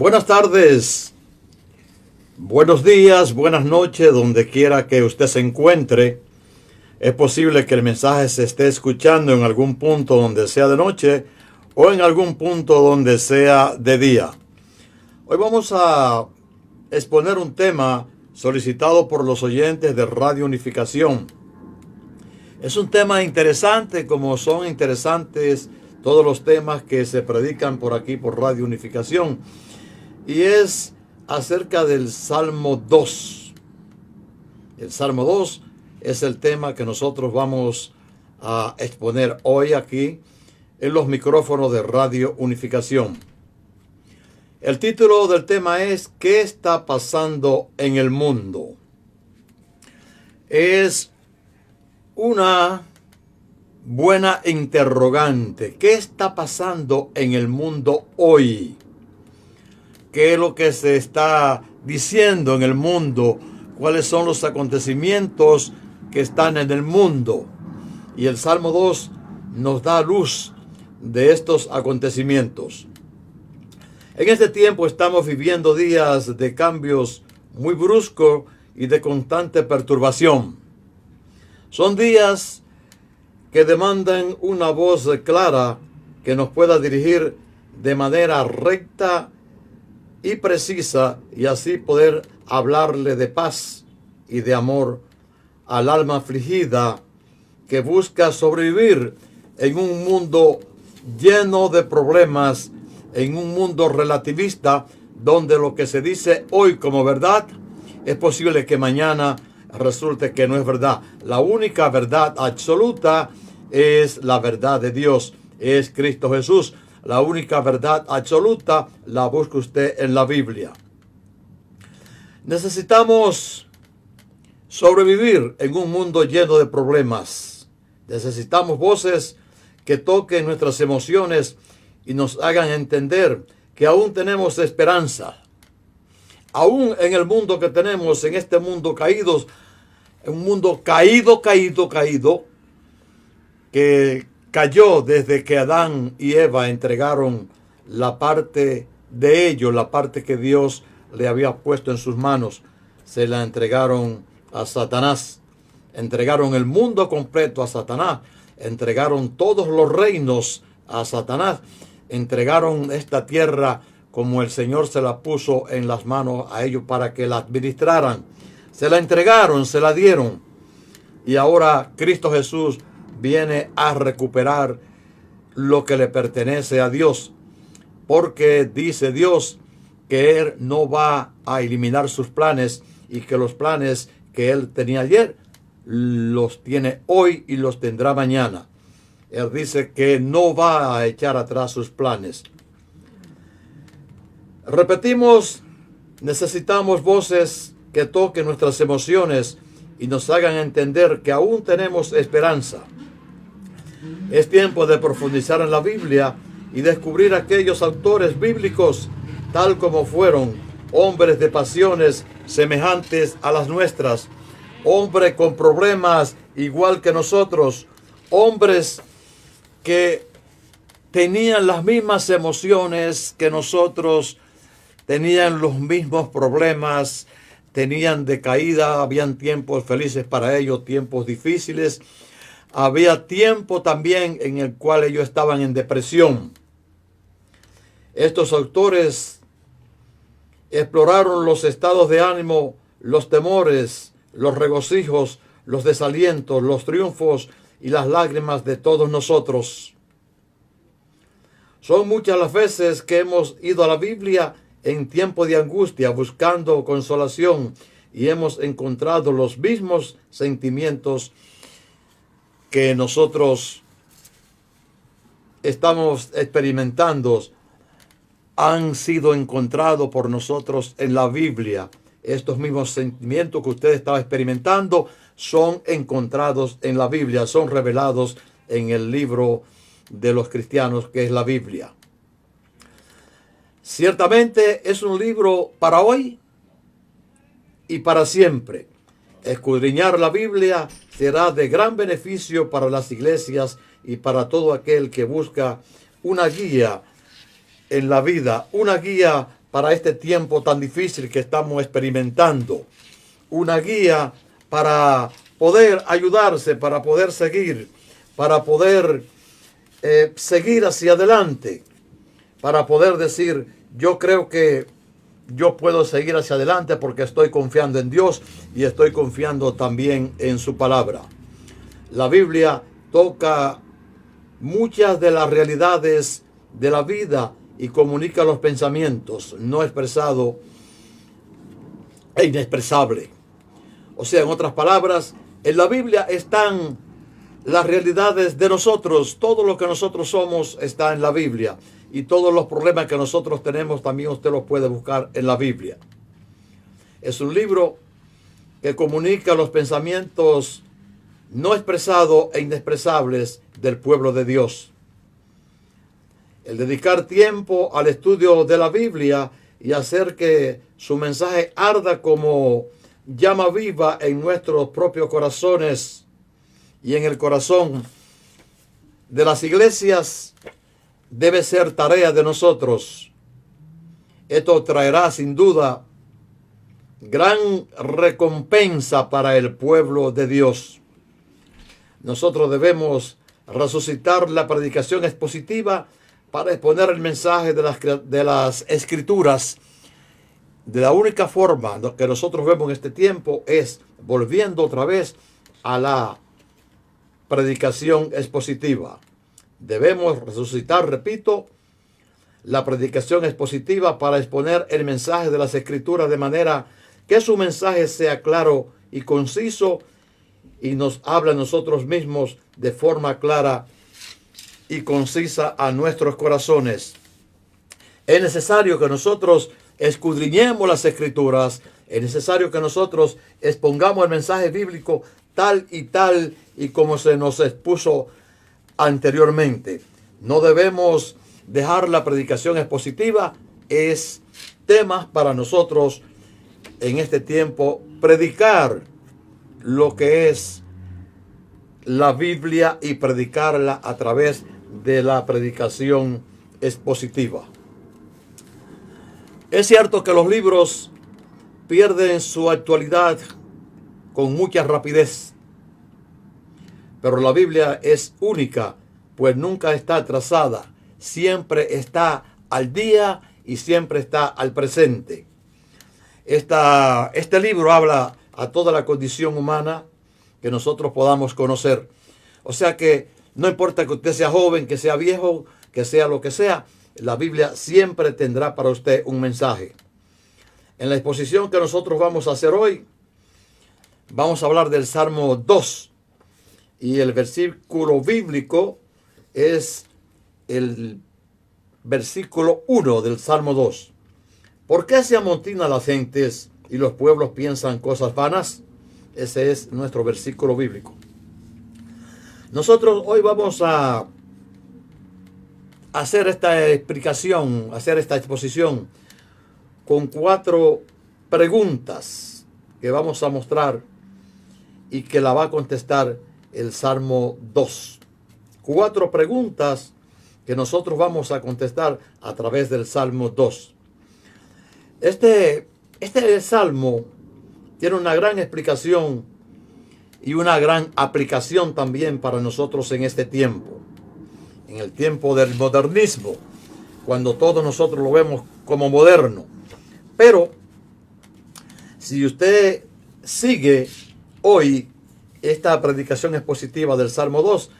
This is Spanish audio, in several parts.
Buenas tardes, buenos días, buenas noches, donde quiera que usted se encuentre. Es posible que el mensaje se esté escuchando en algún punto donde sea de noche o en algún punto donde sea de día. Hoy vamos a exponer un tema solicitado por los oyentes de Radio Unificación. Es un tema interesante, como son interesantes todos los temas que se predican por aquí por Radio Unificación. Y es acerca del Salmo 2. El Salmo 2 es el tema que nosotros vamos a exponer hoy aquí en los micrófonos de Radio Unificación. El título del tema es ¿Qué está pasando en el mundo? Es una buena interrogante. ¿Qué está pasando en el mundo hoy? ¿Qué es lo que se está diciendo en el mundo? ¿Cuáles son los acontecimientos que están en el mundo? Y el Salmo 2 nos da luz de estos acontecimientos. En este tiempo estamos viviendo días de cambios muy bruscos y de constante perturbación. Son días que demandan una voz clara que nos pueda dirigir de manera recta y precisa, y así poder hablarle de paz y de amor al alma afligida que busca sobrevivir en un mundo lleno de problemas, en un mundo relativista donde lo que se dice hoy como verdad es posible que mañana resulte que no es verdad. La única verdad absoluta es la verdad de Dios, es Cristo Jesús. La única verdad absoluta la busca usted en la Biblia. Necesitamos sobrevivir en un mundo lleno de problemas. Necesitamos voces que toquen nuestras emociones y nos hagan entender que aún tenemos esperanza. Aún en el mundo que tenemos, en este mundo caído, un mundo caído, que cayó desde que Adán y Eva entregaron la parte de ellos, la parte que Dios le había puesto en sus manos, se la entregaron a Satanás. Entregaron el mundo completo a Satanás, entregaron todos los reinos a Satanás, entregaron esta tierra como el Señor se la puso en las manos a ellos para que la administraran. Se la entregaron, se la dieron. Y ahora Cristo Jesús viene a recuperar lo que le pertenece a Dios, porque dice Dios que Él no va a eliminar sus planes y que los planes que Él tenía ayer los tiene hoy y los tendrá mañana. Él dice que no va a echar atrás sus planes. Repetimos, necesitamos voces que toquen nuestras emociones y nos hagan entender que aún tenemos esperanza. Es tiempo de profundizar en la Biblia y descubrir aquellos autores bíblicos tal como fueron, hombres de pasiones semejantes a las nuestras, hombres con problemas igual que nosotros, hombres que tenían las mismas emociones que nosotros, tenían los mismos problemas, tenían decaída, habían tiempos felices para ellos, tiempos difíciles. Había tiempo también en el cual ellos estaban en depresión. Estos autores exploraron los estados de ánimo, los temores, los regocijos, los desalientos, los triunfos y las lágrimas de todos nosotros. Son muchas las veces que hemos ido a la Biblia en tiempo de angustia buscando consolación y hemos encontrado los mismos sentimientos que nosotros estamos experimentando, han sido encontrados por nosotros en la Biblia. Estos mismos sentimientos que usted estaba experimentando son encontrados en la Biblia, son revelados en el libro de los cristianos que es la Biblia. Ciertamente es un libro para hoy y para siempre. Escudriñar la Biblia será de gran beneficio para las iglesias y para todo aquel que busca una guía en la vida, una guía para este tiempo tan difícil que estamos experimentando. Una guía para poder ayudarse, para poder seguir, para poder seguir hacia adelante, para poder decir, yo creo que yo puedo seguir hacia adelante porque estoy confiando en Dios y estoy confiando también en su palabra. La Biblia toca muchas de las realidades de la vida y comunica los pensamientos no expresados e inexpresables. O sea, en otras palabras, en la Biblia están las realidades de nosotros. Todo lo que nosotros somos está en la Biblia. Y todos los problemas que nosotros tenemos también usted los puede buscar en la Biblia. Es un libro que comunica los pensamientos no expresados e inexpresables del pueblo de Dios. El dedicar tiempo al estudio de la Biblia y hacer que su mensaje arda como llama viva en nuestros propios corazones y en el corazón de las iglesias debe ser tarea de nosotros. Esto traerá sin duda gran recompensa para el pueblo de Dios. Nosotros debemos resucitar la predicación expositiva para exponer el mensaje de las Escrituras. De la única forma que nosotros vemos en este tiempo es volviendo otra vez a la predicación expositiva. Debemos resucitar, repito, la predicación expositiva para exponer el mensaje de las Escrituras de manera que su mensaje sea claro y conciso y nos habla a nosotros mismos de forma clara y concisa a nuestros corazones. Es necesario que nosotros escudriñemos las Escrituras. Es necesario que nosotros expongamos el mensaje bíblico tal y como se nos expuso anteriormente. No debemos dejar la predicación expositiva. Es tema para nosotros en este tiempo predicar lo que es la Biblia y predicarla a través de la predicación expositiva. Es cierto que los libros pierden su actualidad con mucha rapidez, pero la Biblia es única, pues nunca está atrasada, siempre está al día y siempre está al presente. Este libro habla a toda la condición humana que nosotros podamos conocer. O sea que no importa que usted sea joven, que sea viejo, que sea lo que sea, la Biblia siempre tendrá para usted un mensaje. En la exposición que nosotros vamos a hacer hoy, vamos a hablar del Salmo 2. Y el versículo bíblico es el versículo 1 del Salmo 2. ¿Por qué se amontinan las gentes y los pueblos piensan cosas vanas? Ese es nuestro versículo bíblico. Nosotros hoy vamos a hacer esta explicación, hacer esta exposición con 4 preguntas que vamos a mostrar y que la va a contestar el Salmo 2. 4 preguntas que nosotros vamos a contestar a través del Salmo 2. Este Salmo tiene una gran explicación y una gran aplicación también para nosotros en este tiempo. En el tiempo del modernismo, cuando todos nosotros lo vemos como moderno. Pero, si usted sigue hoy esta predicación expositiva del Salmo 2,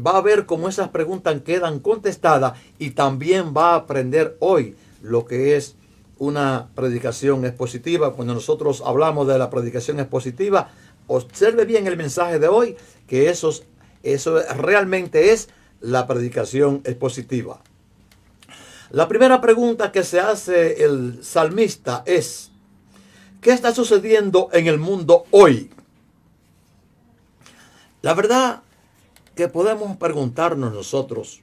va a ver cómo esas preguntas quedan contestadas y también va a aprender hoy lo que es una predicación expositiva. Cuando nosotros hablamos de la predicación expositiva, observe bien el mensaje de hoy, que eso realmente es la predicación expositiva. La primera pregunta que se hace el salmista es: ¿qué está sucediendo en el mundo hoy? La verdad que podemos preguntarnos nosotros,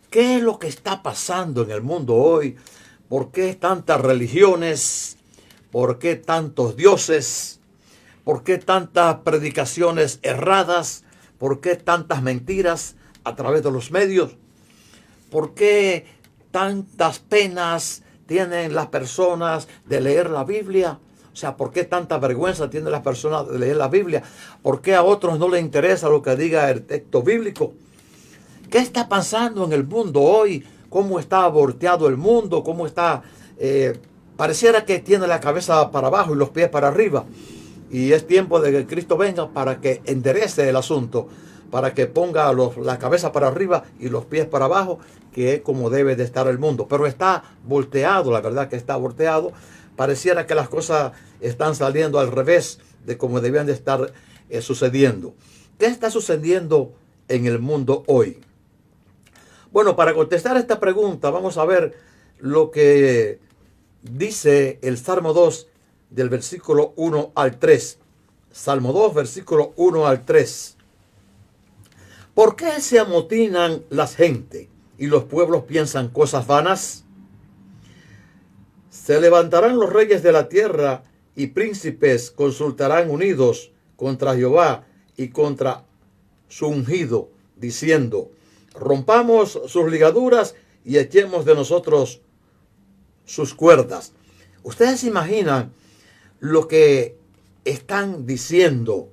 ¿qué es lo que está pasando en el mundo hoy? ¿Por qué tantas religiones? ¿Por qué tantos dioses? ¿Por qué tantas predicaciones erradas? ¿Por qué tantas mentiras a través de los medios? ¿Por qué tantas penas, tienen las personas de leer la Biblia? O sea, ¿por qué tanta vergüenza tienen las personas de leer la Biblia? ¿Por qué a otros no les interesa lo que diga el texto bíblico? ¿Qué está pasando en el mundo hoy? ¿Cómo está volteado el mundo? ¿Cómo está? Pareciera que tiene la cabeza para abajo y los pies para arriba. Y es tiempo de que Cristo venga para que enderece el asunto, para que ponga la cabeza para arriba y los pies para abajo, que es como debe de estar el mundo. Pero está volteado, la verdad que está volteado. Pareciera que las cosas están saliendo al revés de como debían de estar sucediendo. ¿Qué está sucediendo en el mundo hoy? Bueno, para contestar esta pregunta vamos a ver lo que dice el Salmo 2 del versículo 1 al 3. Salmo 2, versículo 1 al 3. ¿Por qué se amotinan las gentes y los pueblos piensan cosas vanas? Se levantarán los reyes de la tierra y príncipes consultarán unidos contra Jehová y contra su ungido, diciendo: rompamos sus ligaduras y echemos de nosotros sus cuerdas. Ustedes se imaginan lo que están diciendo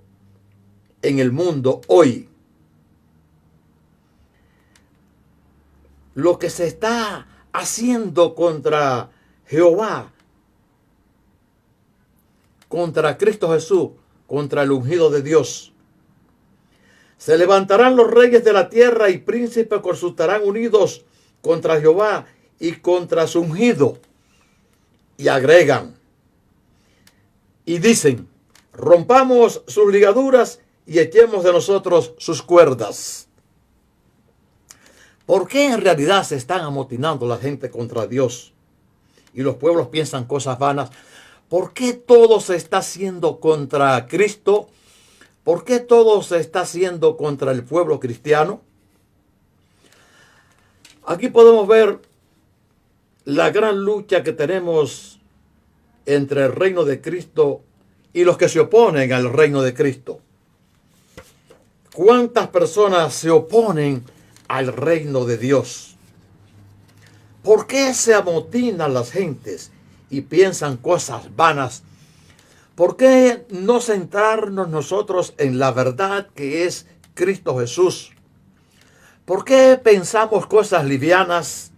en el mundo hoy. Lo que se está haciendo contra Jehová, contra Cristo Jesús, contra el ungido de Dios. Se levantarán los reyes de la tierra y príncipes consultarán unidos contra Jehová y contra su ungido. Y agregan y dicen: rompamos sus ligaduras y echemos de nosotros sus cuerdas. ¿Por qué en realidad se están amotinando la gente contra Dios y los pueblos piensan cosas vanas? ¿Por qué todo se está haciendo contra Cristo? ¿Por qué todo se está haciendo contra el pueblo cristiano? Aquí podemos ver la gran lucha que tenemos entre el reino de Cristo y los que se oponen al reino de Cristo. ¿Cuántas personas se oponen al reino de Dios? ¿Por qué se amotinan las gentes y piensan cosas vanas? ¿Por qué no centrarnos nosotros en la verdad que es Cristo Jesús? ¿Por qué pensamos cosas livianas?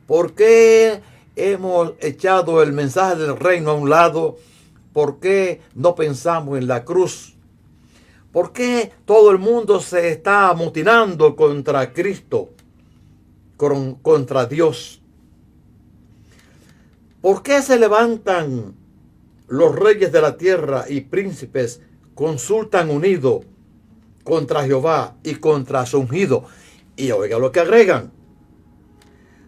¿Por qué hemos echado el mensaje del reino a un lado? ¿Por qué no pensamos en la cruz? ¿Por qué todo el mundo se está amotinando contra Cristo, contra Dios? ¿Por qué se levantan los reyes de la tierra y príncipes consultan unidos contra Jehová y contra su ungido? Y oiga lo que agregan: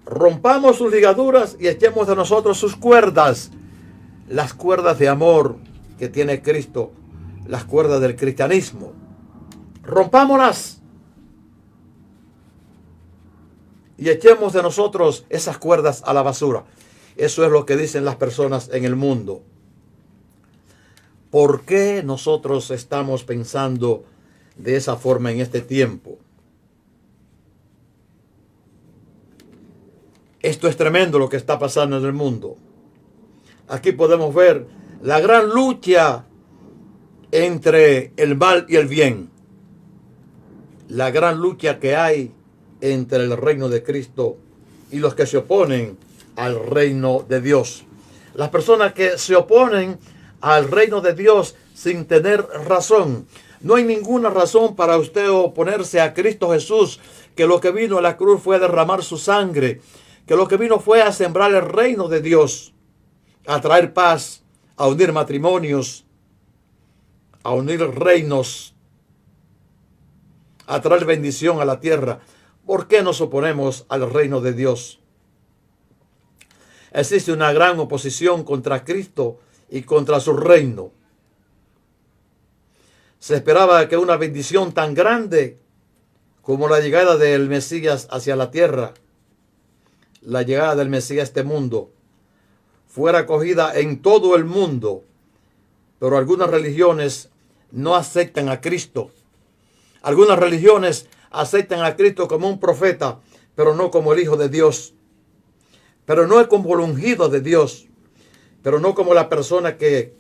rompamos sus ligaduras y echemos de nosotros sus cuerdas. Las cuerdas de amor que tiene Cristo, las cuerdas del cristianismo. Rompámoslas y echemos de nosotros esas cuerdas a la basura. Eso es lo que dicen las personas en el mundo. ¿Por qué nosotros estamos pensando de esa forma en este tiempo? Esto es tremendo lo que está pasando en el mundo. Aquí podemos ver la gran lucha entre el mal y el bien. La gran lucha que hay entre el reino de Cristo y los que se oponen al reino de Dios. Las personas que se oponen al reino de Dios sin tener razón. No hay ninguna razón para usted oponerse a Cristo Jesús, que lo que vino a la cruz fue a derramar su sangre, que lo que vino fue a sembrar el reino de Dios, a traer paz, a unir matrimonios, a unir reinos, a traer bendición a la tierra. ¿Por qué nos oponemos al reino de Dios? Existe una gran oposición contra Cristo y contra su reino. Se esperaba que una bendición tan grande como la llegada del Mesías hacia la tierra, la llegada del Mesías a este mundo, fuera acogida en todo el mundo, pero algunas religiones no aceptan a Cristo. Algunas religiones aceptan a Cristo como un profeta, pero no como el Hijo de Dios. pero no es como el ungido de Dios, pero no como la persona que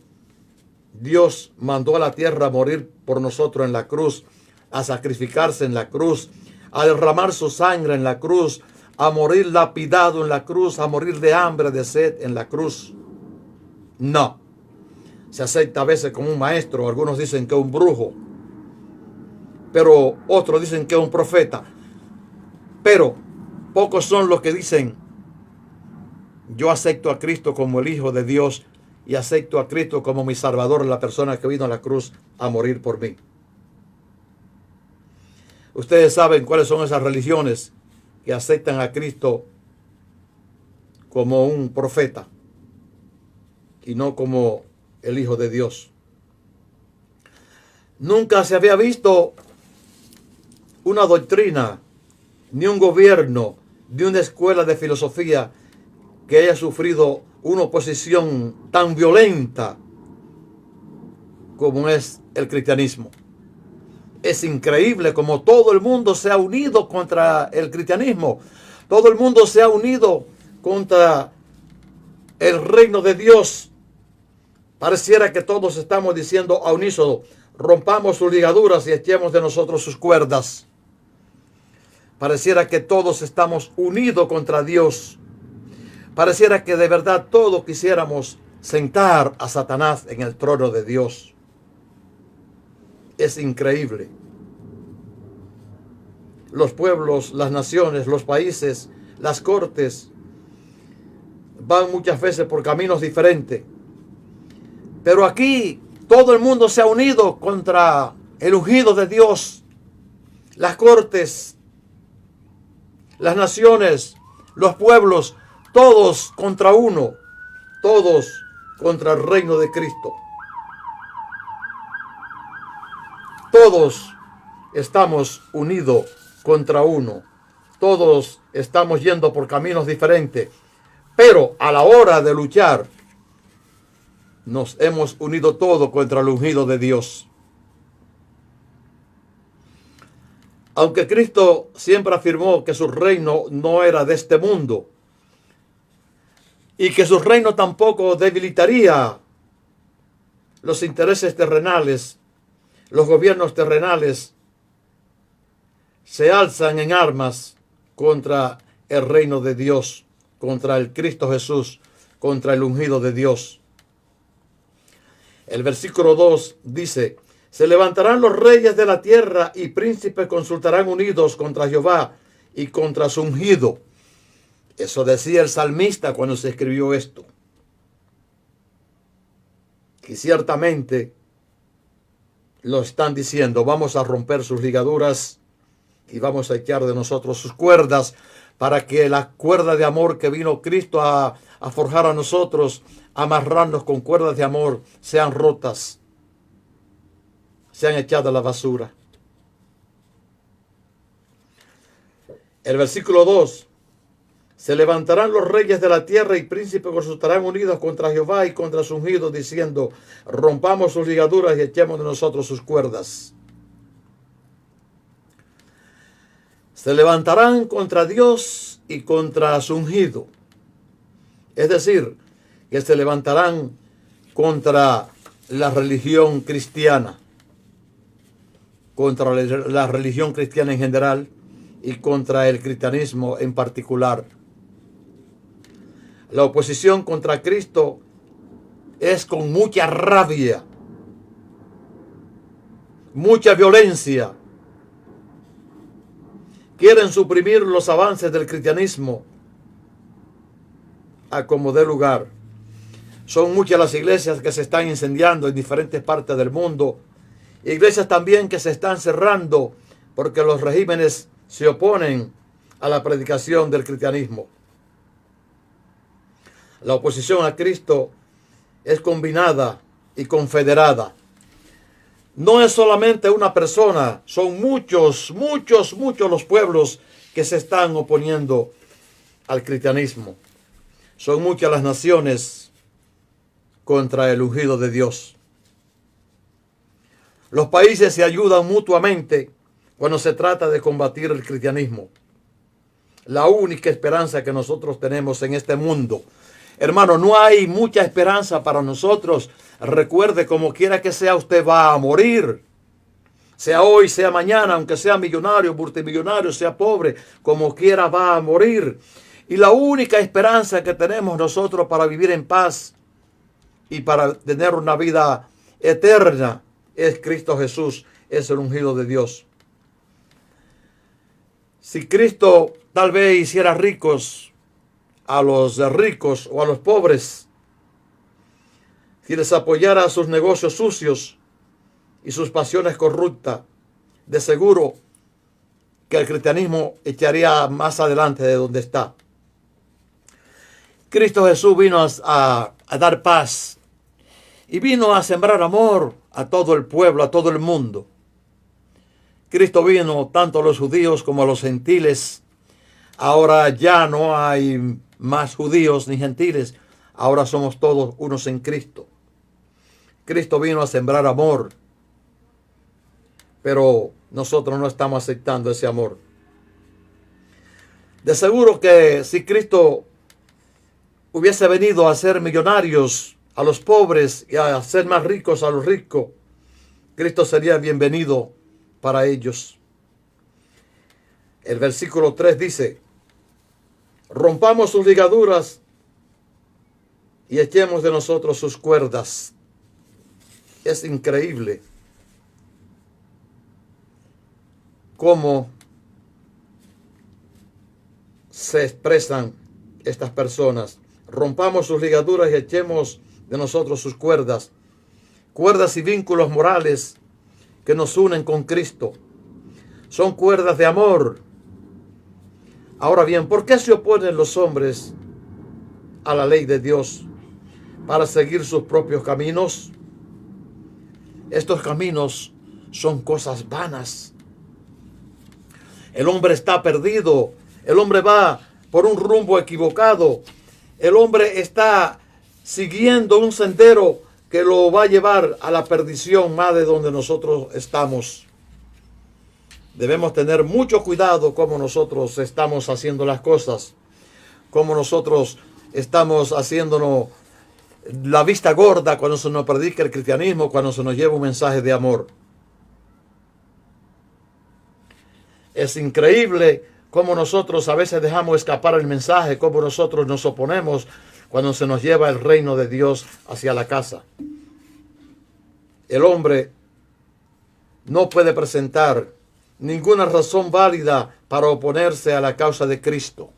Dios mandó a la tierra a morir por nosotros en la cruz, a sacrificarse en la cruz, a derramar su sangre en la cruz, a morir lapidado en la cruz, a morir de hambre, de sed en la cruz. No. Se acepta a veces como un maestro, algunos dicen que es un brujo, pero otros dicen que es un profeta. Pero pocos son los que dicen: yo acepto a Cristo como el Hijo de Dios y acepto a Cristo como mi Salvador, la persona que vino a la cruz a morir por mí. Ustedes saben cuáles son esas religiones que aceptan a Cristo como un profeta y no como el Hijo de Dios. Nunca se había visto una doctrina, ni un gobierno, ni una escuela de filosofía que haya sufrido una oposición tan violenta como es el cristianismo. Es increíble como todo el mundo se ha unido contra el cristianismo. Todo el mundo se ha unido contra el reino de Dios. Pareciera que todos estamos diciendo a unísono: rompamos sus ligaduras y echemos de nosotros sus cuerdas. Pareciera que todos estamos unidos contra Dios. Pareciera que de verdad todos quisiéramos sentar a Satanás en el trono de Dios. Es increíble. Los pueblos, las naciones, los países, las cortes van muchas veces por caminos diferentes. Pero aquí todo el mundo se ha unido contra el ungido de Dios. Las cortes, las naciones, los pueblos, todos contra uno, todos contra el reino de Cristo. Todos estamos unidos contra uno. Todos estamos yendo por caminos diferentes. Pero a la hora de luchar, nos hemos unido todos contra el ungido de Dios. Aunque Cristo siempre afirmó que su reino no era de este mundo y que su reino tampoco debilitaría los intereses terrenales, los gobiernos terrenales se alzan en armas contra el reino de Dios, contra el Cristo Jesús, contra el ungido de Dios. El versículo 2 dice: se levantarán los reyes de la tierra y príncipes consultarán unidos contra Jehová y contra su ungido. Eso decía el salmista cuando se escribió esto. Y ciertamente lo están diciendo: vamos a romper sus ligaduras y vamos a echar de nosotros sus cuerdas, para que la cuerda de amor que vino Cristo a forjar a nosotros, amarrarnos con cuerdas de amor, sean rotas, sean echadas a la basura. El versículo 2: se levantarán los reyes de la tierra y príncipes consultarán unidos contra Jehová y contra su ungido, diciendo: rompamos sus ligaduras y echemos de nosotros sus cuerdas. Se levantarán contra Dios y contra su ungido. Es decir, que se levantarán contra la religión cristiana, contra la religión cristiana en general y contra el cristianismo en particular. La oposición contra Cristo es con mucha rabia, mucha violencia. Quieren suprimir los avances del cristianismo a como dé lugar. Son muchas las iglesias que se están incendiando en diferentes partes del mundo. Iglesias también que se están cerrando porque los regímenes se oponen a la predicación del cristianismo. La oposición a Cristo es combinada y confederada. No es solamente una persona, son muchos los pueblos que se están oponiendo al cristianismo. Son muchas las naciones contra el ungido de Dios. Los países se ayudan mutuamente cuando se trata de combatir el cristianismo. la única esperanza que nosotros tenemos en este mundo. Hermano, no hay mucha esperanza para nosotros. Recuerde, como quiera que sea, usted va a morir. Sea hoy, sea mañana, aunque sea millonario, multimillonario, sea pobre, como quiera va a morir. Y la única esperanza que tenemos nosotros para vivir en paz y para tener una vida eterna es Cristo Jesús, es el ungido de Dios. Si Cristo tal vez hiciera ricos a los ricos o a los pobres, si les apoyara a sus negocios sucios y sus pasiones corruptas, de seguro que el cristianismo echaría más adelante de donde está. Cristo Jesús vino a dar paz y vino a sembrar amor a todo el pueblo, a todo el mundo. Cristo vino tanto a los judíos como a los gentiles. Ahora ya no hay más judíos ni gentiles. Ahora somos todos unos en Cristo. Cristo vino a sembrar amor, pero nosotros no estamos aceptando ese amor. De seguro que si Cristo hubiese venido a hacer millonarios a los pobres y a hacer más ricos a los ricos, Cristo sería bienvenido para ellos. El versículo 3 dice: rompamos sus ligaduras y echemos de nosotros sus cuerdas. Es increíble cómo se expresan estas personas. Rompamos sus ligaduras y echemos de nosotros sus cuerdas. Cuerdas y vínculos morales que nos unen con Cristo. Son cuerdas de amor. Ahora bien, ¿por qué se oponen los hombres a la ley de Dios para seguir sus propios caminos? Estos caminos son cosas vanas. El hombre está perdido. El hombre va por un rumbo equivocado. El hombre está siguiendo un sendero que lo va a llevar a la perdición más de donde nosotros estamos. Debemos tener mucho cuidado cómo nosotros estamos haciendo las cosas, cómo nosotros estamos haciéndonos la vista gorda cuando se nos predica el cristianismo, cuando se nos lleva un mensaje de amor. Es increíble cómo nosotros a veces dejamos escapar el mensaje, cómo nosotros nos oponemos cuando se nos lleva el reino de Dios hacia la casa. El hombre no puede presentar ninguna razón válida para oponerse a la causa de Cristo.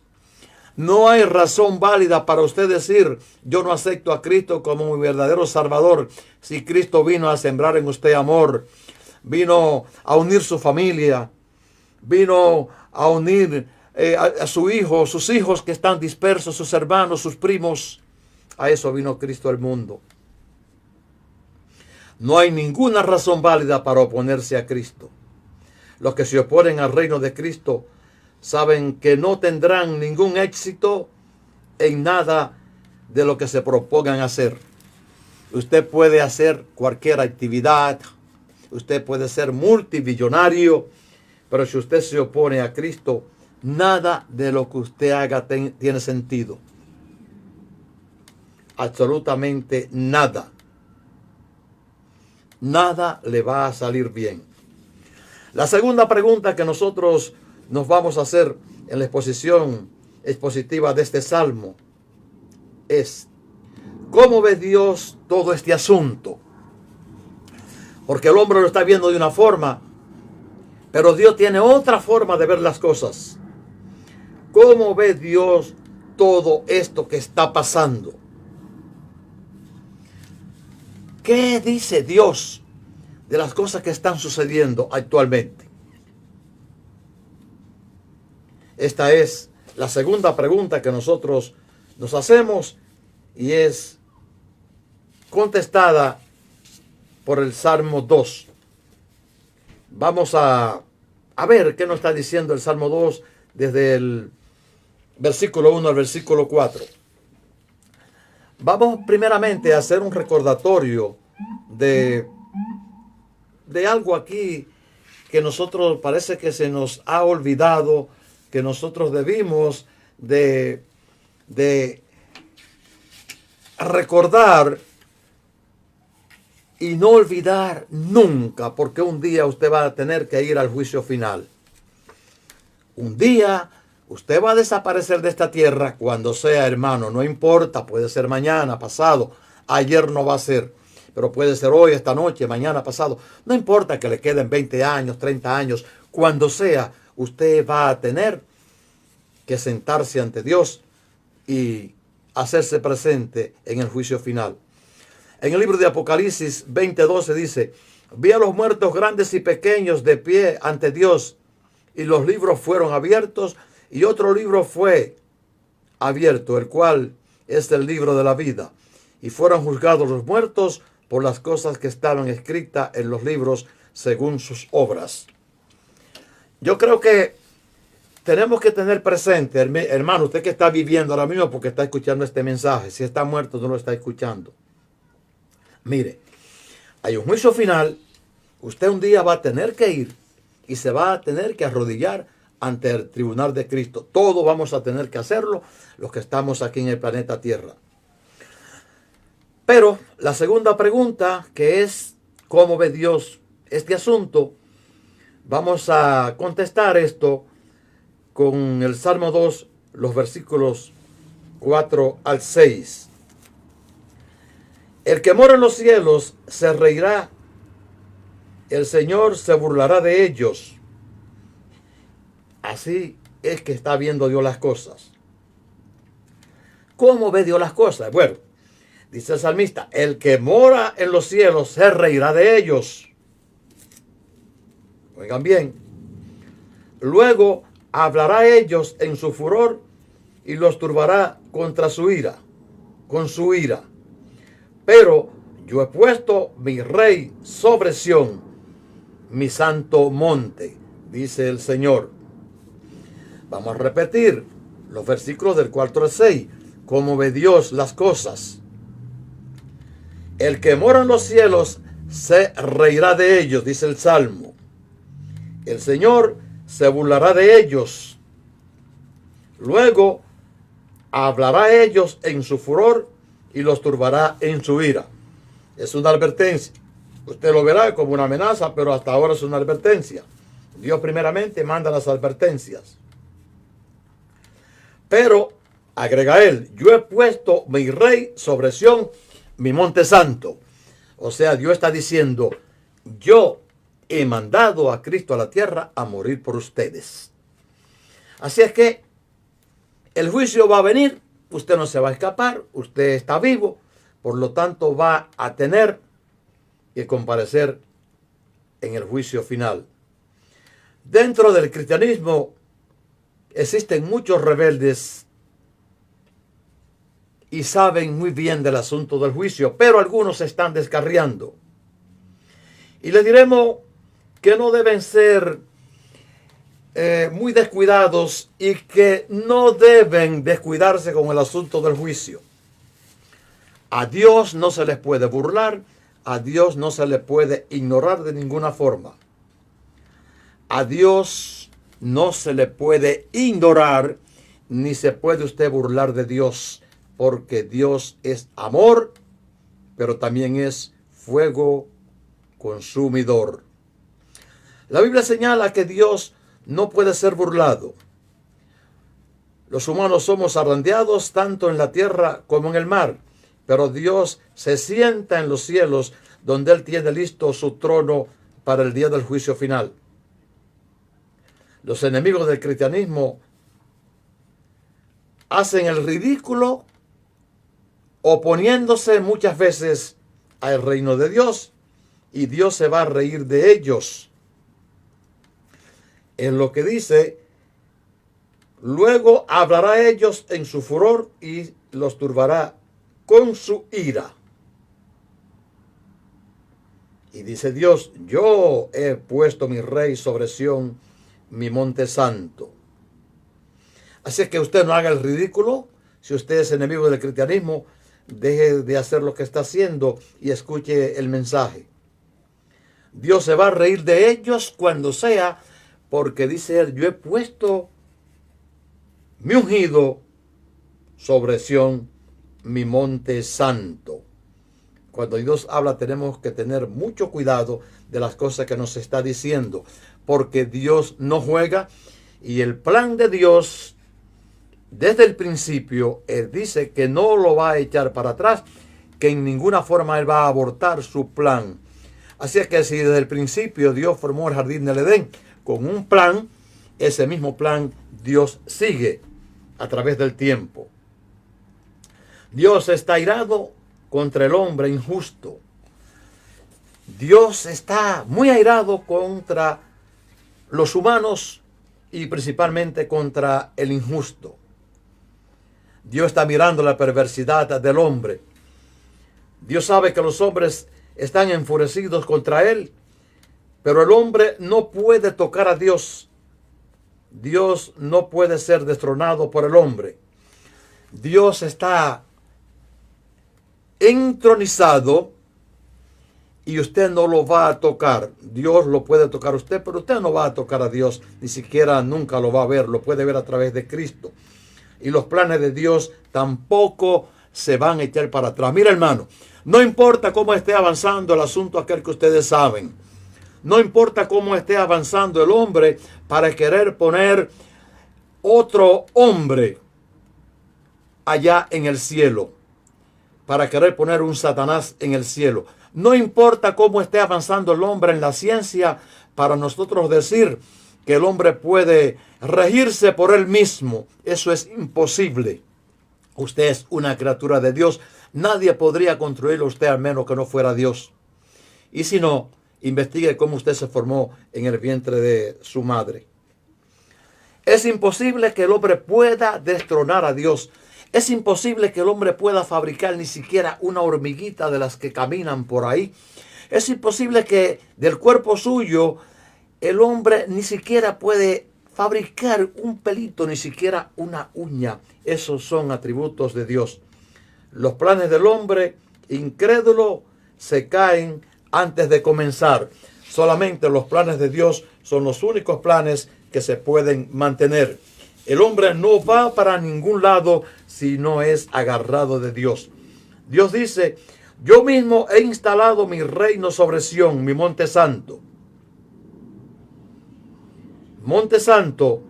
No hay razón válida para usted decir: yo no acepto a Cristo como mi verdadero Salvador, si Cristo vino a sembrar en usted amor, vino a unir su familia, vino a unir a su hijo, sus hijos que están dispersos, sus hermanos, sus primos. A eso vino Cristo al mundo. No hay ninguna razón válida para oponerse a Cristo. Los que se oponen al reino de Cristo saben que no tendrán ningún éxito en nada de lo que se propongan hacer. Usted puede hacer cualquier actividad, usted puede ser multimillonario, pero si usted se opone a Cristo, nada de lo que usted haga tiene sentido. Absolutamente nada. Nada le va a salir bien. La segunda pregunta que nosotros nos vamos a hacer en la exposición expositiva de este salmo es: ¿cómo ve Dios todo este asunto? Porque el hombre lo está viendo de una forma, pero Dios tiene otra forma de ver las cosas. ¿Cómo ve Dios todo esto que está pasando? ¿Qué dice Dios de las cosas que están sucediendo actualmente? Esta es la segunda pregunta que nosotros nos hacemos y es contestada por el Salmo 2. Vamos a ver qué nos está diciendo el Salmo 2 desde el versículo 1 al versículo 4. Vamos primeramente a hacer un recordatorio de algo aquí que nosotros parece que se nos ha olvidado, que nosotros debimos de recordar y no olvidar nunca, porque un día usted va a tener que ir al juicio final. Un día usted va a desaparecer de esta tierra cuando sea, hermano. No importa, puede ser mañana, pasado. Ayer no va a ser, pero puede ser hoy, esta noche, mañana, pasado. No importa que le queden 20 años, 30 años. Cuando sea, usted va a tener que sentarse ante Dios y hacerse presente en el juicio final. En el libro de Apocalipsis 20:12 dice: vi a los muertos grandes y pequeños de pie ante Dios, y los libros fueron abiertos, y otro libro fue abierto, el cual es el libro de la vida. Y fueron juzgados los muertos por las cosas que estaban escritas en los libros según sus obras. Yo creo que tenemos que tener presente, hermano, usted que está viviendo ahora mismo porque está escuchando este mensaje, si está muerto no lo está escuchando. Mire, hay un juicio final, usted un día va a tener que ir y se va a tener que arrodillar ante el tribunal de Cristo. Todos vamos a tener que hacerlo, los que estamos aquí en el planeta Tierra. Pero la segunda pregunta, que es ¿cómo ve Dios este asunto? Vamos a contestar esto con el Salmo 2, los versículos 4 al 6. El que mora en los cielos se reirá, el Señor se burlará de ellos. Así es que está viendo Dios las cosas. ¿Cómo ve Dios las cosas? Bueno, dice el salmista, el que mora en los cielos se reirá de ellos. Oigan bien. Luego hablará a ellos en su furor y los turbará contra su ira, con su ira. Pero yo he puesto mi rey sobre Sión, mi santo monte, dice el Señor. Vamos a repetir los versículos del 4 al 6. ¿Cómo ve Dios las cosas? El que mora en los cielos se reirá de ellos, dice el Salmo. El Señor se burlará de ellos. Luego hablará a ellos en su furor y los turbará en su ira. Es una advertencia. Usted lo verá como una amenaza, pero hasta ahora es una advertencia. Dios primeramente manda las advertencias. Pero, agrega él, yo he puesto mi rey sobre Sión, mi monte santo. O sea, Dios está diciendo, yo he mandado a Cristo a la tierra a morir por ustedes. Así es que el juicio va a venir, usted no se va a escapar, usted está vivo, por lo tanto va a tener que comparecer en el juicio final. Dentro del cristianismo existen muchos rebeldes y saben muy bien del asunto del juicio, pero algunos se están descarriando. Y les diremos que no deben ser muy descuidados y que no deben descuidarse con el asunto del juicio. A Dios no se les puede burlar, a Dios no se le puede ignorar de ninguna forma. A Dios no se le puede ignorar, ni se puede usted burlar de Dios, porque Dios es amor, pero también es fuego consumidor. La Biblia señala que Dios no puede ser burlado. Los humanos somos zarandeados tanto en la tierra como en el mar, pero Dios se sienta en los cielos, donde Él tiene listo su trono para el día del juicio final. Los enemigos del cristianismo hacen el ridículo oponiéndose muchas veces al reino de Dios, y Dios se va a reír de ellos. En lo que dice, luego hablará a ellos en su furor y los turbará con su ira. Y dice Dios, yo he puesto mi rey sobre Sión, mi monte santo. Así es que usted no haga el ridículo. Si usted es enemigo del cristianismo, deje de hacer lo que está haciendo y escuche el mensaje. Dios se va a reír de ellos cuando sea, porque dice él, yo he puesto mi ungido sobre Sión, mi monte santo. Cuando Dios habla tenemos que tener mucho cuidado de las cosas que nos está diciendo, porque Dios no juega y el plan de Dios desde el principio, Él dice que no lo va a echar para atrás, que en ninguna forma Él va a abortar su plan. Así es que si desde el principio Dios formó el jardín del Edén con un plan, ese mismo plan Dios sigue a través del tiempo. Dios está airado contra el hombre injusto. Dios está muy airado contra los humanos y principalmente contra el injusto. Dios está mirando la perversidad del hombre. Dios sabe que los hombres están enfurecidos contra Él, pero el hombre no puede tocar a Dios. Dios no puede ser destronado por el hombre. Dios está entronizado y usted no lo va a tocar. Dios lo puede tocar a usted, pero usted no va a tocar a Dios, ni siquiera nunca lo va a ver, lo puede ver a través de Cristo. Y los planes de Dios tampoco se van a echar para atrás. Mira, hermano, no importa cómo esté avanzando el asunto aquel que ustedes saben. No importa cómo esté avanzando el hombre para querer poner otro hombre allá en el cielo. Para querer poner un Satanás en el cielo. No importa cómo esté avanzando el hombre en la ciencia para nosotros decir que el hombre puede regirse por él mismo. Eso es imposible. Usted es una criatura de Dios. Nadie podría construirlo usted al menos que no fuera Dios. Y si no, investigue cómo usted se formó en el vientre de su madre. Es imposible que el hombre pueda destronar a Dios. Es imposible que el hombre pueda fabricar ni siquiera una hormiguita de las que caminan por ahí. Es imposible que del cuerpo suyo el hombre ni siquiera puede fabricar un pelito, ni siquiera una uña. Esos son atributos de Dios. Los planes del hombre incrédulo se caen antes de comenzar. Solamente los planes de Dios son los únicos planes que se pueden mantener. El hombre no va para ningún lado si no es agarrado de Dios. Dios dice, yo mismo he instalado mi reino sobre Sión, mi monte santo. Monte santo,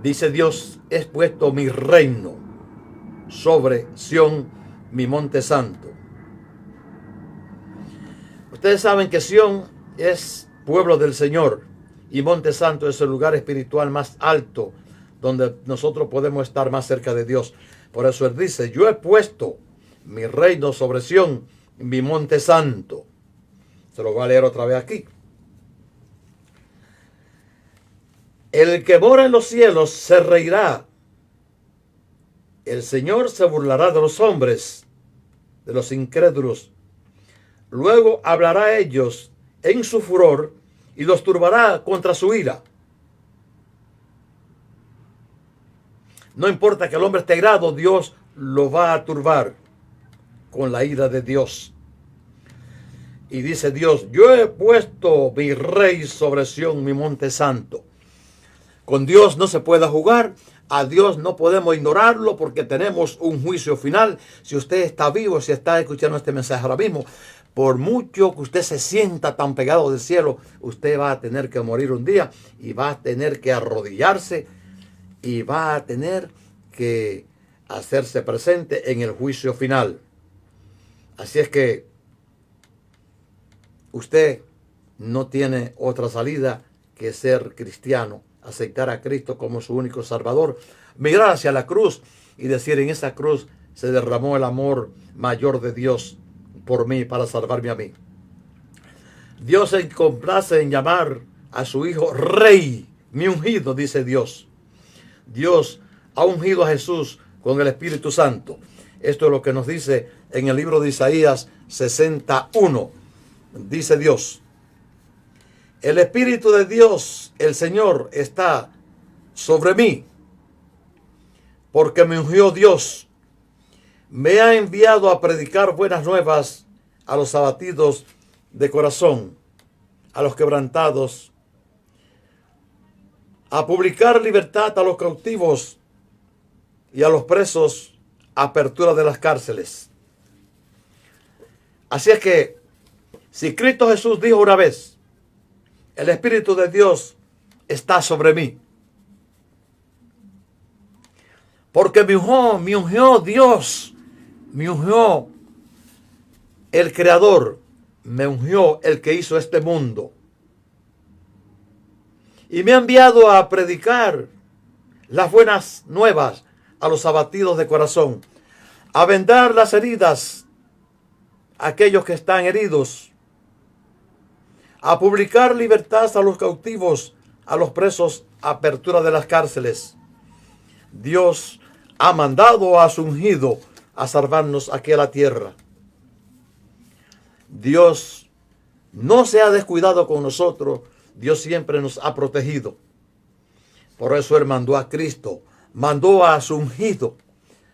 dice Dios, he puesto mi reino sobre Sión, mi monte santo. Ustedes saben que Sión es pueblo del Señor y monte santo es el lugar espiritual más alto donde nosotros podemos estar más cerca de Dios. Por eso Él dice, yo he puesto mi reino sobre Sión, mi monte santo. Se lo voy a leer otra vez aquí. El que mora en los cielos se reirá. El Señor se burlará de los hombres, de los incrédulos. Luego hablará a ellos en su furor y los turbará contra su ira. No importa que el hombre esté airado, Dios lo va a turbar con la ira de Dios. Y dice Dios, yo he puesto mi rey sobre Sión, mi monte santo. Con Dios no se puede jugar. A Dios no podemos ignorarlo porque tenemos un juicio final. Si usted está vivo, si está escuchando este mensaje ahora mismo, por mucho que usted se sienta tan pegado del cielo, usted va a tener que morir un día y va a tener que arrodillarse y va a tener que hacerse presente en el juicio final. Así es que usted no tiene otra salida que ser cristiano, aceptar a Cristo como su único Salvador, mirar hacia la cruz y decir, en esa cruz se derramó el amor mayor de Dios por mí, para salvarme a mí. Dios se complace en llamar a su Hijo Rey, mi ungido, dice Dios. Dios ha ungido a Jesús con el Espíritu Santo. Esto es lo que nos dice en el libro de Isaías 61. Dice Dios, el Espíritu de Dios, el Señor, está sobre mí, porque me ungió Dios. Me ha enviado a predicar buenas nuevas a los abatidos de corazón, a los quebrantados, a publicar libertad a los cautivos y a los presos, apertura de las cárceles. Así es que, si Cristo Jesús dijo una vez, el Espíritu de Dios está sobre mí, porque me ungió Dios, me ungió el Creador, me ungió el que hizo este mundo. Y me ha enviado a predicar las buenas nuevas a los abatidos de corazón, a vendar las heridas a aquellos que están heridos, a publicar libertad a los cautivos, a los presos, apertura de las cárceles. Dios ha mandado a su ungido a salvarnos aquí a la tierra. Dios no se ha descuidado con nosotros. Dios siempre nos ha protegido. Por eso Él mandó a Cristo, mandó a su ungido.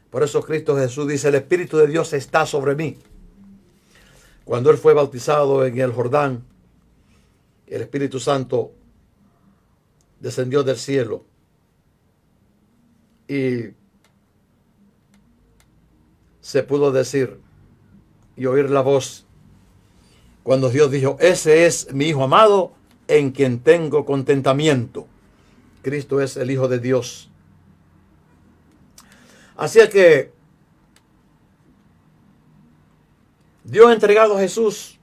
Por eso Cristo Jesús dice, el Espíritu de Dios está sobre mí. Cuando Él fue bautizado en el Jordán, el Espíritu Santo descendió del cielo y se pudo decir y oír la voz cuando Dios dijo, ese es mi Hijo amado en quien tengo contentamiento. Cristo es el Hijo de Dios. Así es que Dios ha entregado a Jesús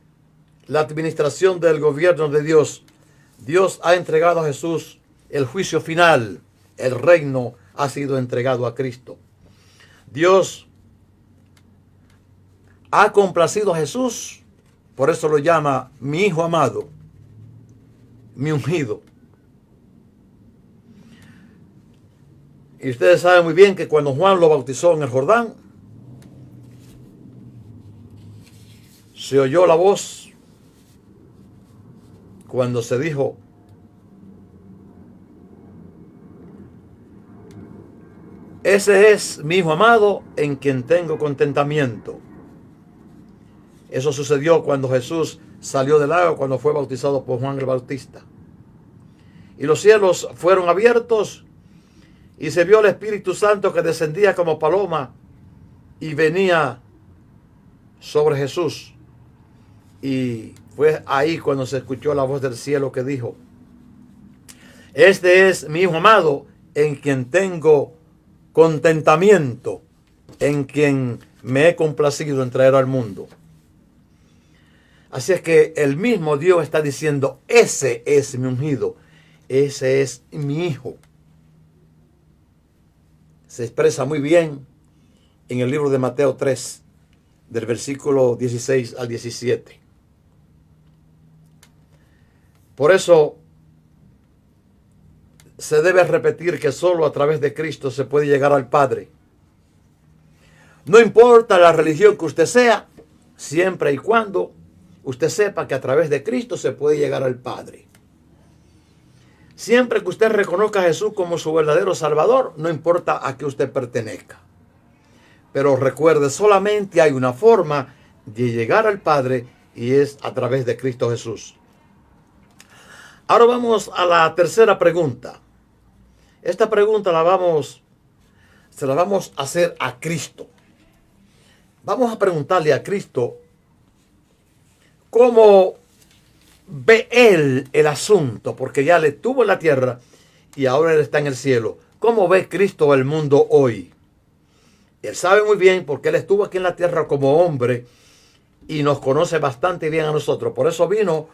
la administración del gobierno de Dios. Dios ha entregado a Jesús el juicio final. El reino ha sido entregado a Cristo. Dios ha complacido a Jesús. Por eso lo llama mi Hijo amado, mi ungido. Y ustedes saben muy bien que cuando Juan lo bautizó en el Jordán, se oyó la voz cuando se dijo, ese es mi Hijo amado en quien tengo contentamiento. Eso sucedió cuando Jesús salió del agua, cuando fue bautizado por Juan el Bautista. Y los cielos fueron abiertos y se vio el Espíritu Santo que descendía como paloma y venía sobre Jesús. Y fue ahí cuando se escuchó la voz del cielo que dijo, este es mi Hijo amado en quien tengo contentamiento, en quien me he complacido en traer al mundo. Así es que el mismo Dios está diciendo, ese es mi ungido, ese es mi Hijo. Se expresa muy bien en el libro de Mateo 3, del versículo 16 al 17. Por eso se debe repetir que solo a través de Cristo se puede llegar al Padre. No importa la religión que usted sea, siempre y cuando usted sepa que a través de Cristo se puede llegar al Padre. Siempre que usted reconozca a Jesús como su verdadero Salvador, no importa a qué usted pertenezca. Pero recuerde, solamente hay una forma de llegar al Padre y es a través de Cristo Jesús. Ahora vamos a la tercera pregunta. Esta pregunta se la vamos a hacer a Cristo. Vamos a preguntarle a Cristo cómo ve Él el asunto, porque ya le estuvo en la tierra y ahora Él está en el cielo. ¿Cómo ve Cristo el mundo hoy? Él sabe muy bien porque Él estuvo aquí en la tierra como hombre y nos conoce bastante bien a nosotros. Por eso vino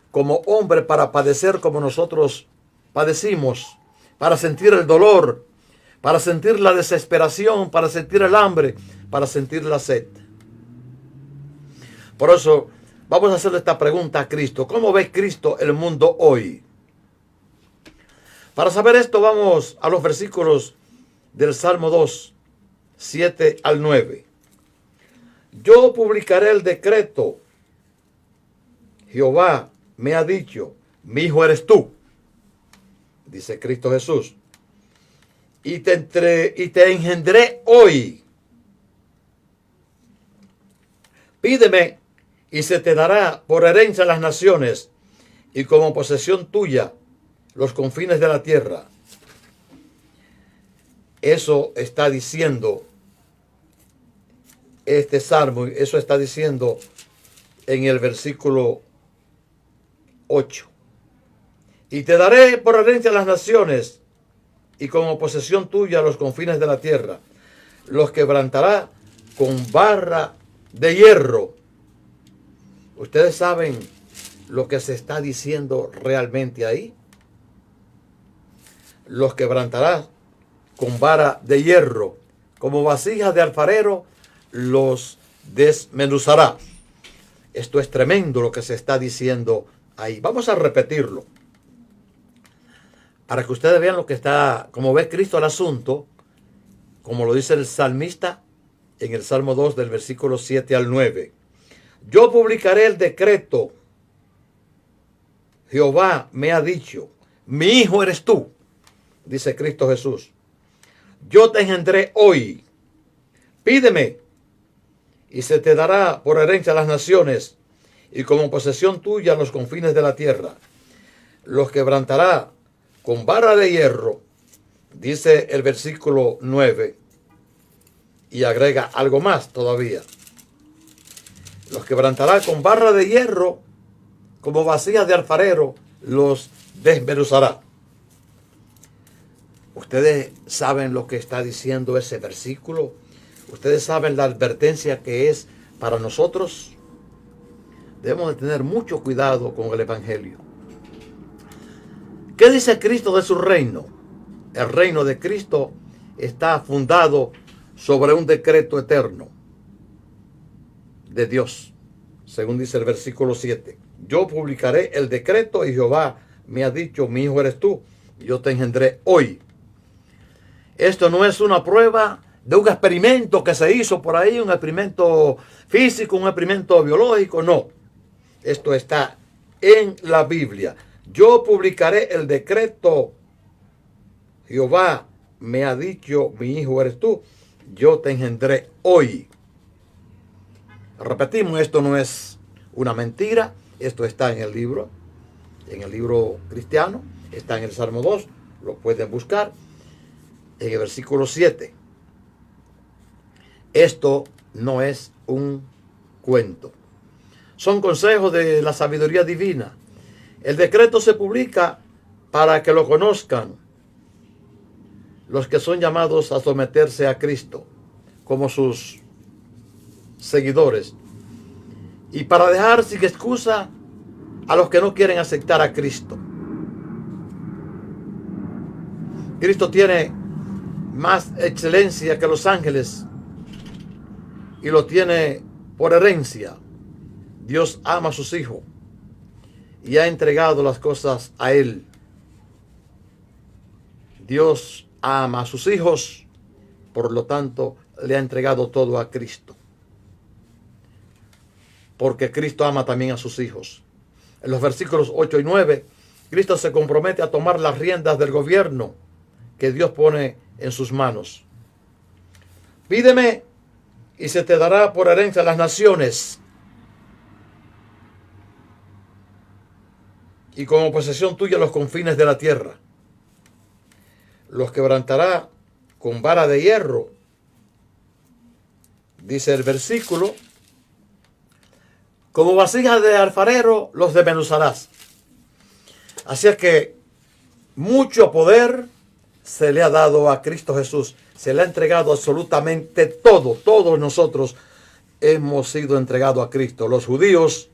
como hombre para padecer como nosotros padecimos, para sentir el dolor, para sentir la desesperación, para sentir el hambre, para sentir la sed. Por eso vamos a hacerle esta pregunta a Cristo. ¿Cómo ve Cristo el mundo hoy? Para saber esto vamos a los versículos del Salmo 2, 7 al 9. Yo publicaré el decreto. Jehová me ha dicho, mi hijo eres tú, dice Cristo Jesús, y te engendré hoy. Pídeme y se te dará por herencia las naciones y como posesión tuya los confines de la tierra. Eso está diciendo este salmo, eso está diciendo en el versículo 8. Y te daré por herencia a las naciones y como posesión tuya los confines de la tierra. Los quebrantará con barra de hierro. ¿Ustedes saben lo que se está diciendo realmente ahí? Los quebrantará con vara de hierro. Como vasijas de alfarero los desmenuzará. Esto es tremendo lo que se está diciendo ahí. Vamos a repetirlo, para que ustedes vean lo que está, como ve Cristo el asunto, como lo dice el salmista en el Salmo 2 del versículo 7 al 9. Yo publicaré el decreto. Jehová me ha dicho, mi hijo eres tú, dice Cristo Jesús. Yo te engendré hoy. Pídeme y se te dará por herencia a las naciones y como posesión tuya los confines de la tierra. Los quebrantará con vara de hierro, dice el versículo 9, y agrega algo más todavía. Los quebrantará con barra de hierro, como vasijas de alfarero, los desmenuzará. Ustedes saben lo que está diciendo ese versículo. Ustedes saben la advertencia que es para nosotros. Debemos de tener mucho cuidado con el evangelio. ¿Qué dice Cristo de su reino? El reino de Cristo está fundado sobre un decreto eterno de Dios, según dice el versículo 7. Yo publicaré el decreto y Jehová me ha dicho, mi hijo eres tú, yo te engendré hoy. Esto no es una prueba de un experimento que se hizo por ahí, un experimento físico, un experimento biológico, no. Esto está en la Biblia. Yo publicaré el decreto. Jehová me ha dicho, mi hijo eres tú, yo te engendré hoy. Repetimos, esto no es una mentira, esto está en el libro cristiano, está en el Salmo 2, lo pueden buscar, en el versículo 7. Esto no es un cuento. Son consejos de la sabiduría divina. El decreto se publica para que lo conozcan los que son llamados a someterse a Cristo como sus seguidores, y para dejar sin excusa a los que no quieren aceptar a Cristo. Cristo tiene más excelencia que los ángeles y lo tiene por herencia. Dios ama a sus hijos y ha entregado las cosas a Él. Dios ama a sus hijos, por lo tanto le ha entregado todo a Cristo, porque Cristo ama también a sus hijos. En los versículos 8 y 9, Cristo se compromete a tomar las riendas del gobierno que Dios pone en sus manos. Pídeme y se te dará por herencia a las naciones, y como posesión tuya los confines de la tierra. Los quebrantará con vara de hierro, dice el versículo. Como vasijas de alfarero los desmenuzarás. Así es que mucho poder se le ha dado a Cristo Jesús. Se le ha entregado absolutamente todo. Todos nosotros hemos sido entregados a Cristo. Los judíos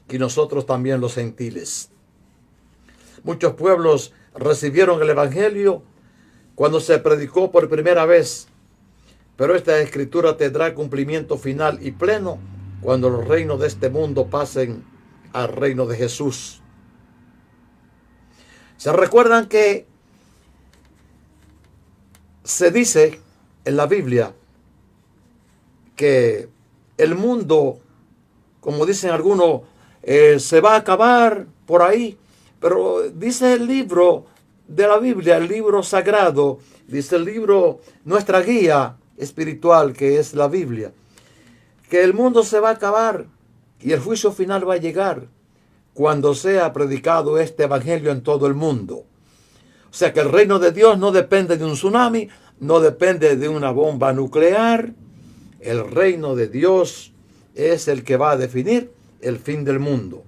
y nosotros también los gentiles. Muchos pueblos recibieron el evangelio cuando se predicó por primera vez. Pero esta escritura tendrá cumplimiento final y pleno cuando los reinos de este mundo pasen al reino de Jesús. ¿Se recuerdan que se dice en la Biblia que el mundo, como dicen algunos, se va a acabar por ahí? Pero dice el libro de la Biblia, el libro sagrado, dice el libro, nuestra guía espiritual, que es la Biblia, que el mundo se va a acabar y el juicio final va a llegar cuando sea predicado este evangelio en todo el mundo. O sea que el reino de Dios no depende de un tsunami, no depende de una bomba nuclear. El reino de Dios es el que va a definir el fin del mundo.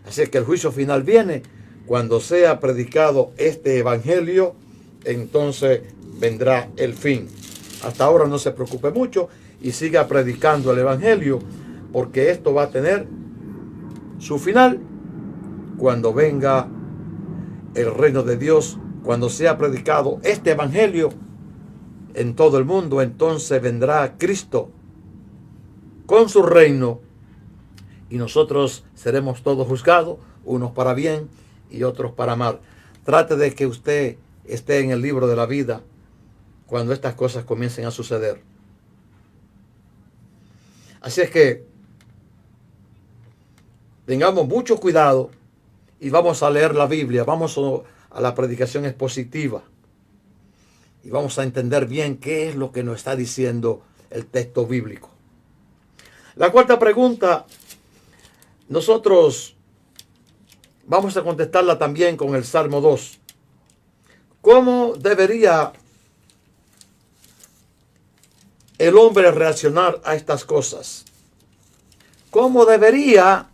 Así que el juicio final viene cuando sea predicado este evangelio, entonces vendrá el fin. Hasta ahora no se preocupe mucho y siga predicando el evangelio, porque esto va a tener su final cuando venga el reino de Dios. Cuando sea predicado este evangelio en todo el mundo, entonces vendrá Cristo con su reino y nosotros seremos todos juzgados, unos para bien y otros para mal. Trate de que usted esté en el libro de la vida cuando estas cosas comiencen a suceder. Así es que tengamos mucho cuidado y vamos a leer la Biblia, vamos a la predicación expositiva y vamos a entender bien qué es lo que nos está diciendo el texto bíblico. La cuarta pregunta, nosotros vamos a contestarla también con el Salmo 2. ¿Cómo debería el hombre reaccionar a estas cosas? ¿Cómo debería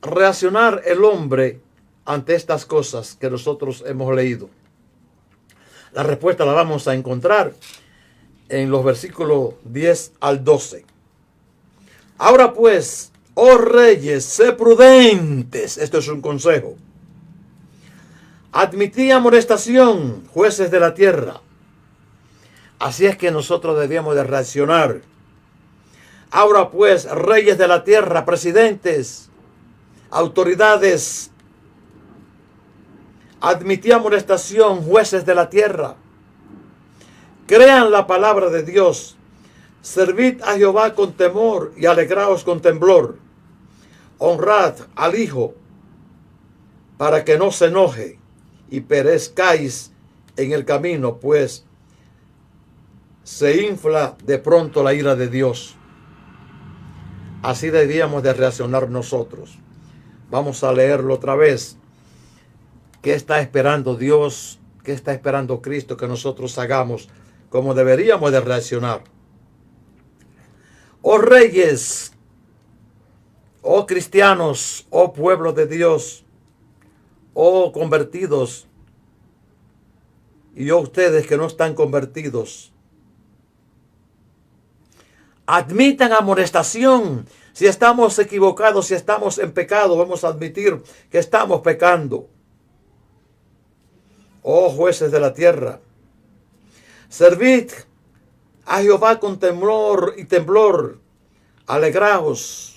reaccionar el hombre ante estas cosas que nosotros hemos leído? La respuesta la vamos a encontrar en los versículos 10 al 12. Ahora pues, oh reyes, sé prudentes. Esto es un consejo. Admitid amonestación, jueces de la tierra. Así es que nosotros debíamos de reaccionar. Ahora pues, reyes de la tierra, presidentes, autoridades, admitid amonestación, jueces de la tierra. Crean la palabra de Dios. Servid a Jehová con temor y alegraos con temblor. Honrad al Hijo para que no se enoje y perezcáis en el camino, pues se infla de pronto la ira de Dios. Así debíamos de reaccionar nosotros. Vamos a leerlo otra vez. ¿Qué está esperando Dios? ¿Qué está esperando Cristo que nosotros hagamos? ¿Cómo deberíamos de reaccionar? Oh reyes, oh cristianos, oh pueblo de Dios, oh convertidos, y oh ustedes que no están convertidos, admitan amonestación. Si estamos equivocados, si estamos en pecado, vamos a admitir que estamos pecando. Oh jueces de la tierra, servid a Jehová con temor y temblor, alegraos,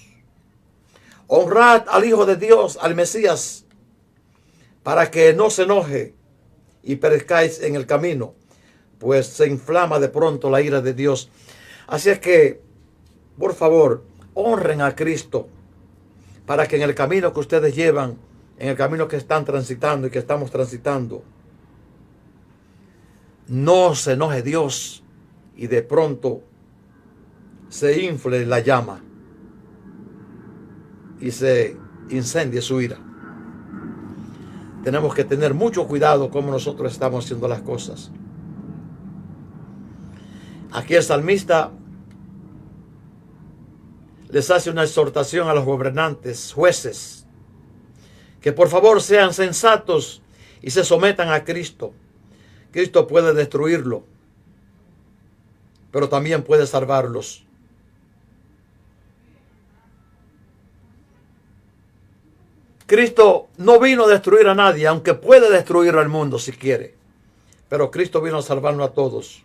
honrad al Hijo de Dios, al Mesías, para que no se enoje y perezcáis en el camino, pues se inflama de pronto la ira de Dios. Así es que, por favor, honren a Cristo, para que en el camino que ustedes llevan, en el camino que están transitando y que estamos transitando, no se enoje Dios y de pronto se infle la llama y se incendie su ira. Tenemos que tener mucho cuidado cómo nosotros estamos haciendo las cosas. Aquí el salmista les hace una exhortación a los gobernantes, jueces, que por favor sean sensatos y se sometan a Cristo. Cristo puede destruirlo, pero también puede salvarlos. Cristo no vino a destruir a nadie, aunque puede destruir al mundo si quiere. Pero Cristo vino a salvarnos a todos.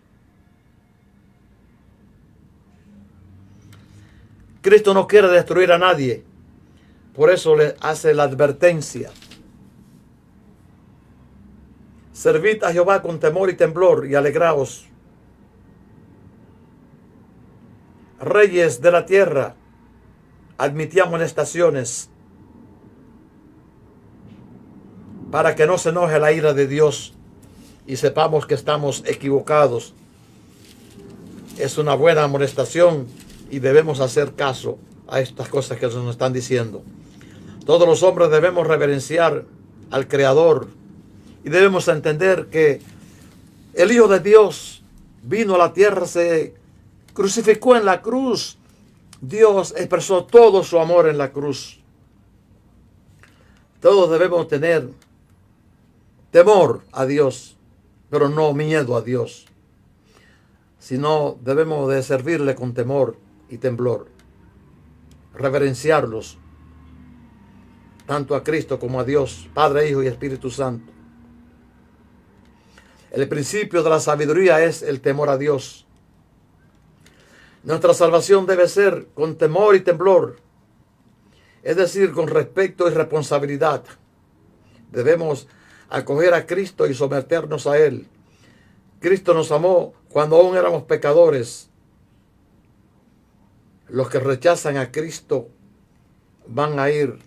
Cristo no quiere destruir a nadie. Por eso le hace la advertencia. Servid a Jehová con temor y temblor y alegraos. Reyes de la tierra, admitid amonestaciones, para que no se enoje la ira de Dios y sepamos que estamos equivocados. Es una buena amonestación y debemos hacer caso a estas cosas que nos están diciendo. Todos los hombres debemos reverenciar al Creador y debemos entender que El Hijo de Dios vino a la tierra, se crucificó en la cruz. Dios expresó todo su amor en la cruz. Todos debemos tener temor a Dios, pero no miedo a Dios, sino debemos de servirle con temor y temblor, reverenciarlos, tanto a Cristo como a Dios, Padre, Hijo y Espíritu Santo. El principio de la sabiduría es el temor a Dios. Nuestra salvación debe ser con temor y temblor, es decir, con respeto y responsabilidad. Debemos acoger a Cristo y someternos a Él. Cristo nos amó cuando aún éramos pecadores. Los que rechazan a Cristo van a ir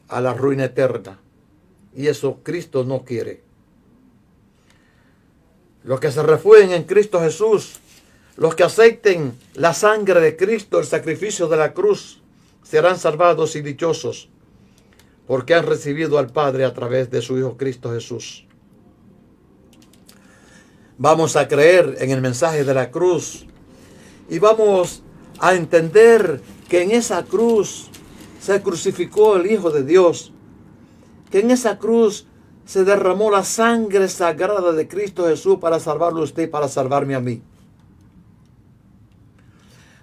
a la ruina eterna, y eso Cristo no quiere. Los que se refugien en Cristo Jesús, los que acepten la sangre de Cristo, el sacrificio de la cruz, serán salvados y dichosos, porque han recibido al Padre a través de su Hijo Cristo Jesús. Vamos a creer en el mensaje de la cruz y vamos a entender que en esa cruz se crucificó el Hijo de Dios, que en esa cruz se derramó la sangre sagrada de Cristo Jesús para salvarlo a usted y para salvarme a mí.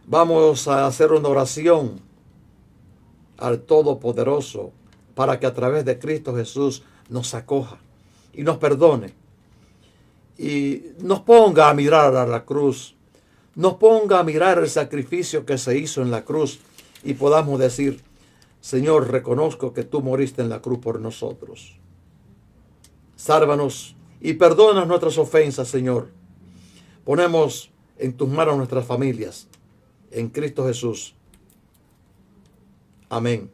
Vamos a hacer una oración al Todopoderoso para que a través de Cristo Jesús nos acoja y nos perdone y nos ponga a mirar a la cruz, nos ponga a mirar el sacrificio que se hizo en la cruz y podamos decir: Señor, reconozco que tú moriste en la cruz por nosotros. Sálvanos y perdona nuestras ofensas, Señor. Ponemos en tus manos nuestras familias, en Cristo Jesús. Amén.